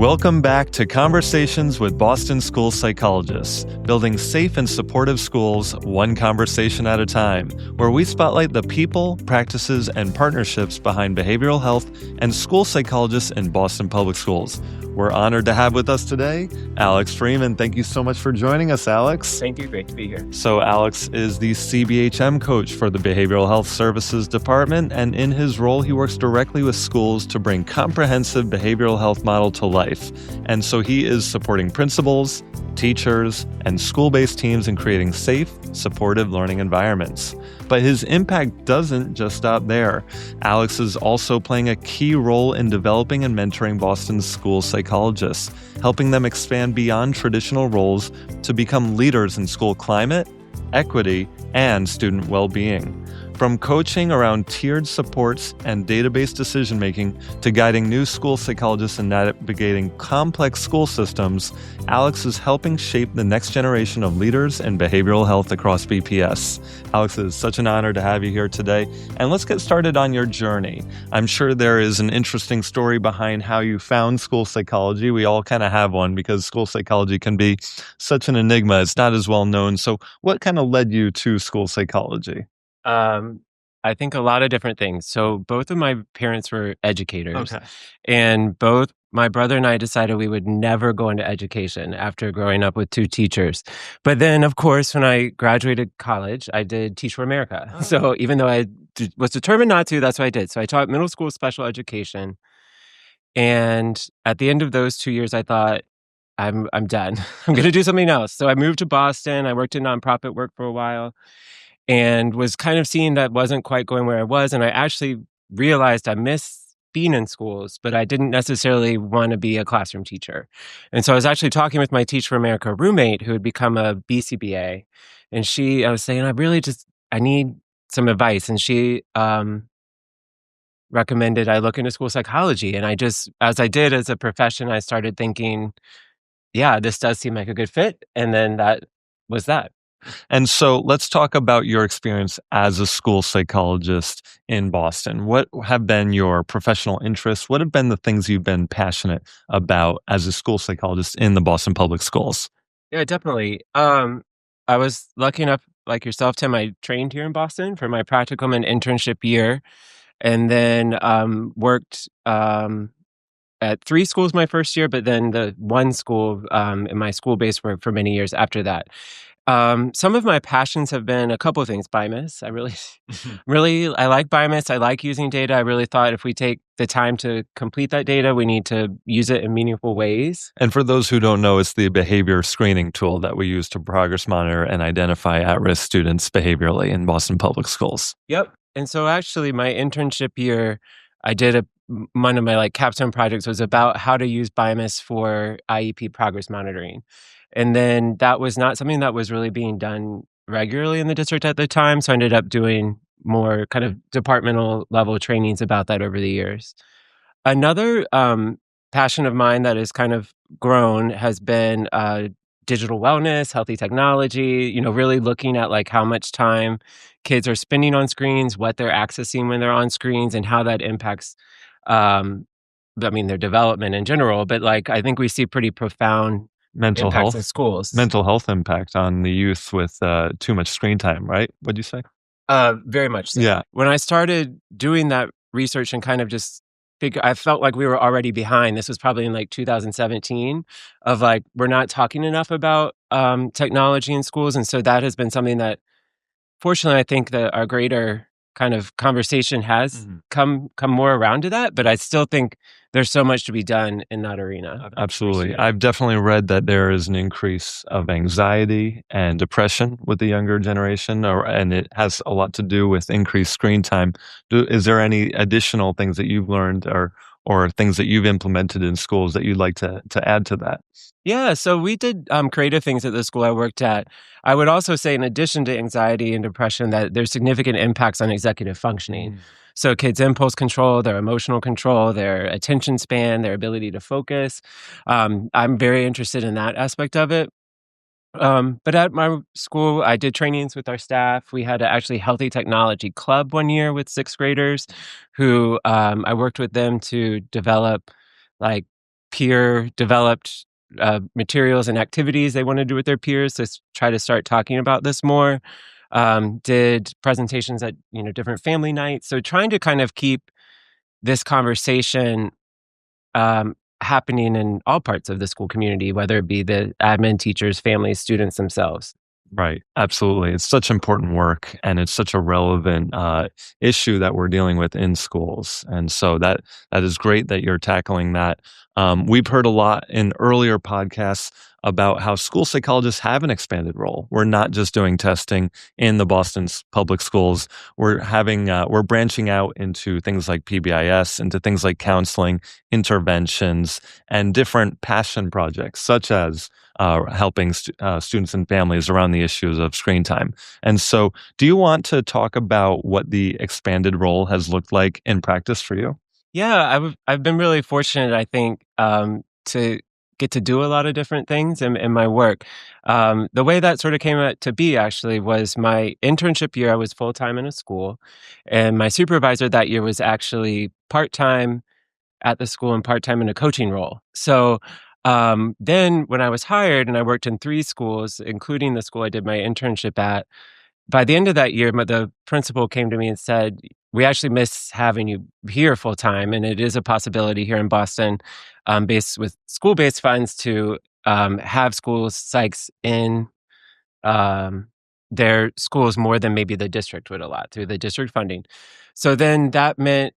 Welcome back to Conversations with Boston School Psychologists, building safe and supportive schools one conversation at a time, where we spotlight the people, practices, and partnerships behind behavioral health and school psychologists in Boston Public Schools. We're honored to have with us today Alex Freeman. Thank you so much for joining us, Alex. Thank you. Great to be here. So Alex is the CBHM coach for the Behavioral Health Services Department, and in his role, he works directly with schools to bring comprehensive behavioral health model to life. And so he is supporting principals, teachers, and school-based teams in creating safe, supportive learning environments. But his impact doesn't just stop there. Alex is also playing a key role in developing and mentoring Boston's school psychologists, helping them expand beyond traditional roles to become leaders in school climate, equity, and student well-being. From coaching around tiered supports and database decision-making to guiding new school psychologists in navigating complex school systems, Alex is helping shape the next generation of leaders in behavioral health across BPS. Alex, it is such an honor to have you here today. And let's get started on your journey. I'm sure there is an interesting story behind how you found school psychology. We all kind of have one because school psychology can be such an enigma. It's not as well known. So what kind of led you to school psychology? I think a lot of different things. So both of my parents were educators, Okay. and both my brother and I decided we would never go into education after growing up with two teachers. But then, of course, when I graduated college, I did Teach for America. Oh. So even though I was determined not to, that's what I did. So I taught middle school special education. And at the end of those 2 years, I thought, I'm done. I'm going to do something else. So I moved to Boston. I worked in nonprofit work for a while, and was kind of seeing that wasn't quite going where I was. And I actually realized I miss being in schools, but I didn't necessarily want to be a classroom teacher. And so I was actually talking with my Teach for America roommate who had become a BCBA. And I was saying, I need some advice. And she recommended I look into school psychology. And as I did as a profession, I started thinking, yeah, this does seem like a good fit. And then that was that. And so let's talk about your experience as a school psychologist in Boston. What have been your professional interests? What have been the things you've been passionate about as a school psychologist in the Boston Public Schools? Yeah, definitely. I was lucky enough, like yourself, Tim, I trained here in Boston for my practicum and internship year, and then worked at 3 schools my first year, but then the one school in my school-based work for many years after that. Some of my passions have been a couple of things. BIMIS. I like BIMIS. I like using data. I really thought if we take the time to complete that data, we need to use it in meaningful ways. And for those who don't know, it's the behavior screening tool that we use to progress monitor and identify at-risk students behaviorally in Boston Public Schools. Yep. And so actually my internship year, I did one of my capstone projects was about how to use BIMIS for IEP progress monitoring. And then that was not something that was really being done regularly in the district at the time. So I ended up doing more kind of departmental level trainings about that over the years. Another passion of mine that has kind of grown has been digital wellness, healthy technology, really looking at how much time kids are spending on screens, what they're accessing when they're on screens, and how that impacts their development in general. But I think we see pretty profound Mental impacts health. in schools. Mental health impact on the youth with too much screen time, right? What'd you say? Very much so. Yeah. When I started doing that research and kind of just I felt like we were already behind. This was probably in 2017 of we're not talking enough about technology in schools. And so that has been something that fortunately I think that our greater kind of conversation has come more around to that, but I still think there's so much to be done in that arena. Absolutely. I've definitely read that there is an increase of anxiety and depression with the younger generation, and it has a lot to do with increased screen time. Is there any additional things that you've learned or things that you've implemented in schools that you'd like to add to that? Yeah, so we did creative things at the school I worked at. I would also say, in addition to anxiety and depression, that there's significant impacts on executive functioning. So kids' impulse control, their emotional control, their attention span, their ability to focus. I'm very interested in that aspect of it. But at my school, I did trainings with our staff. We had a actually healthy technology club one year with 6th graders who I worked with them to develop peer developed materials and activities they want to do with their peers to try to start talking about this more. Did presentations at different family nights. So trying to kind of keep this conversation happening in all parts of the school community, whether it be the admin, teachers, families, students themselves. Right. Absolutely. It's such important work, and it's such a relevant issue that we're dealing with in schools. And so that is great that you're tackling that. We've heard a lot in earlier podcasts about how school psychologists have an expanded role. We're not just doing testing in the Boston public schools. We're branching out into things like PBIS, into things like counseling, interventions, and different passion projects, such as helping students and families around the issues of screen time. And so, do you want to talk about what the expanded role has looked like in practice for you? Yeah, I've been really fortunate, I think, to get to do a lot of different things in my work. The way that sort of came out to be actually was my internship year. I was full time in a school, and my supervisor that year was actually part time at the school and part time in a coaching role. So then, when I was hired and I worked in 3 schools, including the school I did my internship at, by the end of that year, the principal came to me and said, "We actually miss having you here full time, and it is a possibility here in Boston, based with school-based funds, to have schools psychs in um, their schools more than maybe the district would allot through the district funding." So then that meant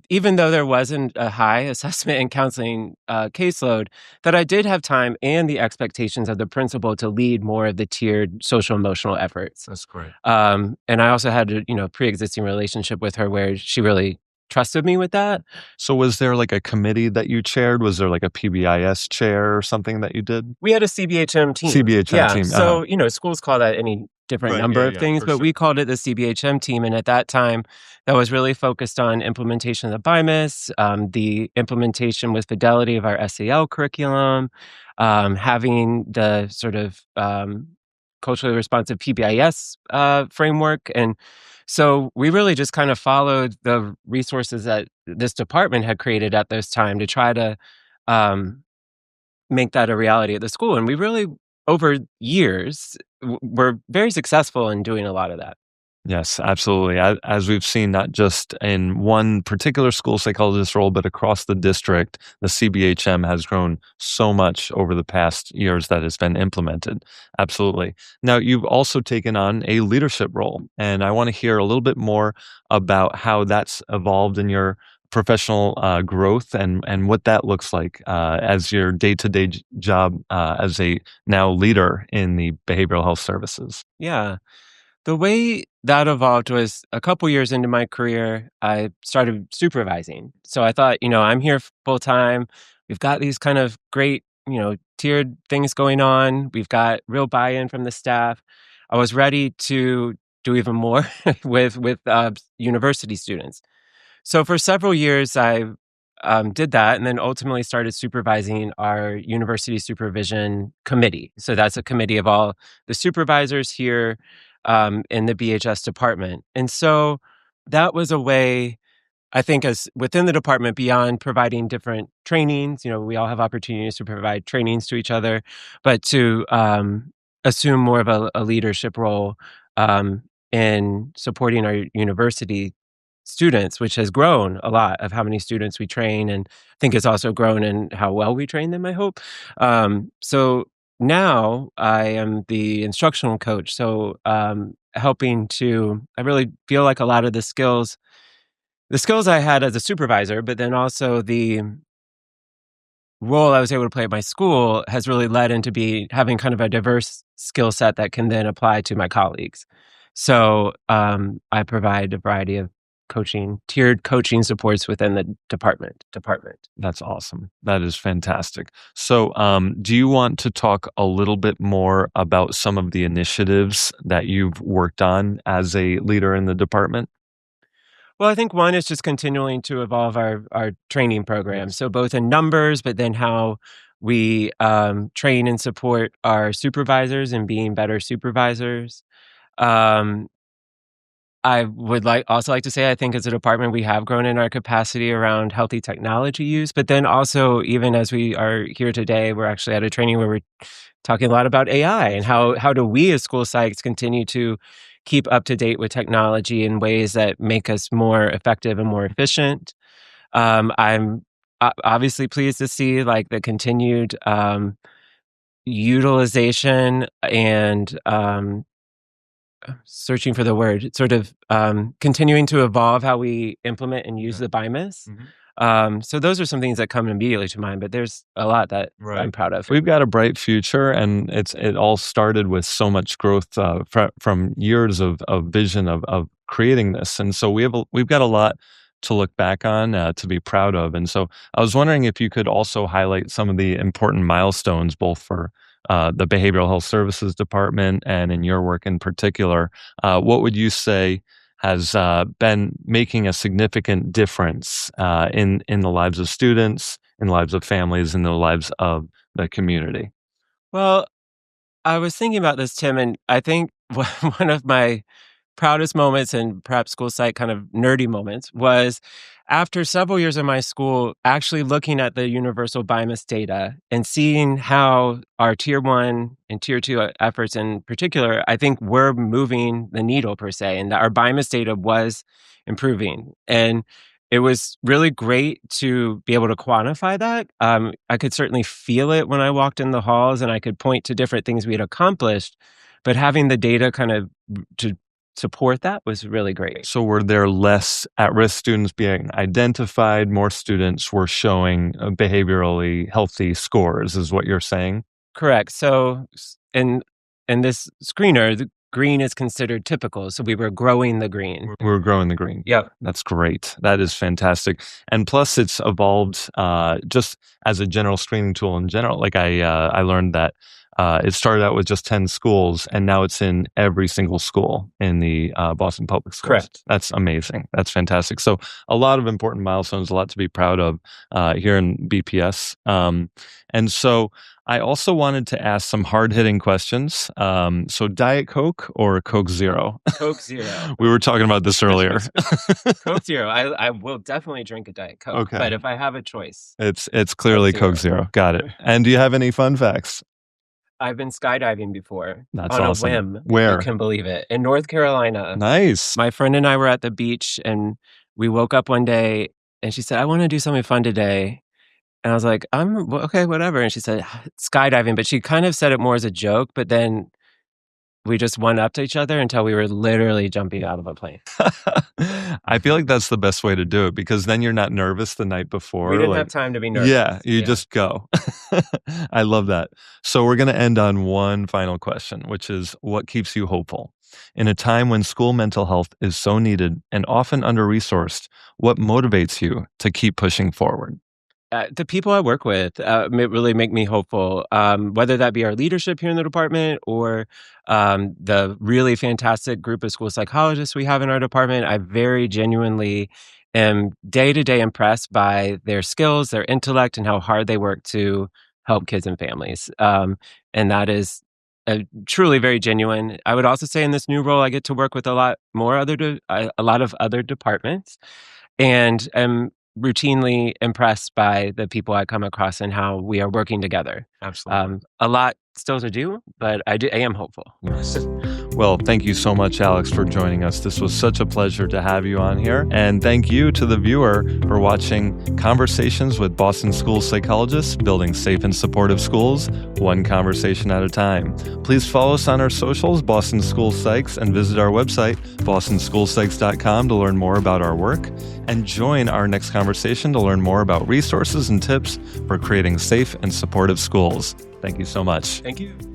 even though there wasn't a high assessment and counseling caseload, that I did have time and the expectations of the principal to lead more of the tiered social emotional efforts. That's great. And I also had a pre-existing relationship with her where she really trusted me with that. So, was there like a committee that you chaired? Was there like a PBIS chair or something that you did? We had a CBHM team. CBHM Yeah. team. So, schools call that any different Right. number Yeah. of Yeah. things, For but sure. we called it the CBHM team. And at that time, that was really focused on implementation of the BIMIS, the implementation with fidelity of our SEL curriculum, having the sort of culturally responsive PBIS framework. And so we really just kind of followed the resources that this department had created at this time to try to um, make that a reality at the school. And we really, over years, were very successful in doing a lot of that. Yes, absolutely. As we've seen, not just in one particular school psychologist role, but across the district, the CBHM has grown so much over the past years that it's been implemented. Absolutely. Now, you've also taken on a leadership role, and I want to hear a little bit more about how that's evolved in your professional growth and what that looks like as your day-to-day job as a now leader in the behavioral health services. Yeah. The way that evolved was a couple years into my career, I started supervising. So I thought, I'm here full time. We've got these kind of great, tiered things going on. We've got real buy-in from the staff. I was ready to do even more with university students. So for several years, I did that, and then ultimately started supervising our university supervision committee. So that's a committee of all the supervisors here in the BHS department. And so that was a way, I think, as within the department, beyond providing different trainings, we all have opportunities to provide trainings to each other, but to assume more of a leadership role in supporting our university students, which has grown a lot of how many students we train, and I think it's also grown in how well we train them, I hope. So now I am the instructional coach. So I really feel like a lot of the skills I had as a supervisor, but then also the role I was able to play at my school has really led into having kind of a diverse skill set that can then apply to my colleagues. So I provide a variety of tiered coaching supports within the department. That's awesome. That is fantastic. So, do you want to talk a little bit more about some of the initiatives that you've worked on as a leader in the department? Well, I think one is just continuing to evolve our training program. Yes. So both in numbers, but then how we train and support our supervisors and being better supervisors. Um, I would also like to say, I think as a department, we have grown in our capacity around healthy technology use. But then also, even as we are here today, we're actually at a training where we're talking a lot about AI and how do we as school psychs continue to keep up to date with technology in ways that make us more effective and more efficient. I'm obviously pleased to see like the continued utilization and searching for the word, sort of continuing to evolve how we implement and use the BIMAS. So those are some things that come immediately to mind, but there's a lot that I'm proud of. We've got a bright future, and it all started with so much growth from years of vision of creating this. And so we've got a lot to look back on, to be proud of. And so I was wondering if you could also highlight some of the important milestones, both for the Behavioral Health Services Department and in your work in particular. What would you say has been making a significant difference in the lives of students, in the lives of families, in the lives of the community? Well, I was thinking about this, Tim, and I think one of my proudest moments and perhaps school psych kind of nerdy moments was after several years in my school actually looking at the universal BIMAS data and seeing how our tier 1 and tier 2 efforts in particular, I think were moving the needle per se, and that our BIMAS data was improving. And it was really great to be able to quantify that. I could certainly feel it when I walked in the halls, and I could point to different things we had accomplished, but having the data kind of to support that was really great. So were there less at-risk students being identified? More students were showing behaviorally healthy scores, is what you're saying? Correct. So in this screener, the green is considered typical. So we were growing the green. We were growing the green. Yep. That's great. That is fantastic. And plus it's evolved just as a general screening tool in general. Like I learned that it started out with just 10 schools, and now it's in every single school in the Boston Public Schools. Correct. That's amazing. That's fantastic. So a lot of important milestones, a lot to be proud of here in BPS. And so I also wanted to ask some hard-hitting questions. So Diet Coke or Coke Zero? Coke Zero. We were talking about this earlier. Coke Zero. I will definitely drink a Diet Coke, Okay. but if I have a choice. It's clearly Coke Zero. Got it. And do you have any fun facts? I've been skydiving before. That's on awesome. a whim. Where? You can believe it. In North Carolina. Nice. My friend and I were at the beach, and we woke up one day, and she said, I want to do something fun today. And I was like, okay, whatever. And she said, skydiving. But she kind of said it more as a joke, but then we just went up to each other until we were literally jumping out of a plane. I feel like that's the best way to do it, because then you're not nervous the night before. We didn't have time to be nervous. Yeah, you just go. I love that. So we're going to end on one final question, which is, what keeps you hopeful? In a time when school mental health is so needed and often under-resourced, what motivates you to keep pushing forward? The people I work with really make me hopeful, whether that be our leadership here in the department or the really fantastic group of school psychologists we have in our department. I very genuinely am day-to-day impressed by their skills, their intellect, and how hard they work to help kids and families. And that is truly very genuine. I would also say in this new role, I get to work with a lot of other departments, and am routinely impressed by the people I come across and how we are working together. Absolutely. A lot still to do, but I am hopeful. Yes. Well, thank you so much, Alex, for joining us. This was such a pleasure to have you on here. And thank you to the viewer for watching Conversations with Boston School Psychologists, building safe and supportive schools, one conversation at a time. Please follow us on our socials, Boston School Psychs, and visit our website, bostonschoolpsychs.com, to learn more about our work. And join our next conversation to learn more about resources and tips for creating safe and supportive schools. Thank you so much. Thank you.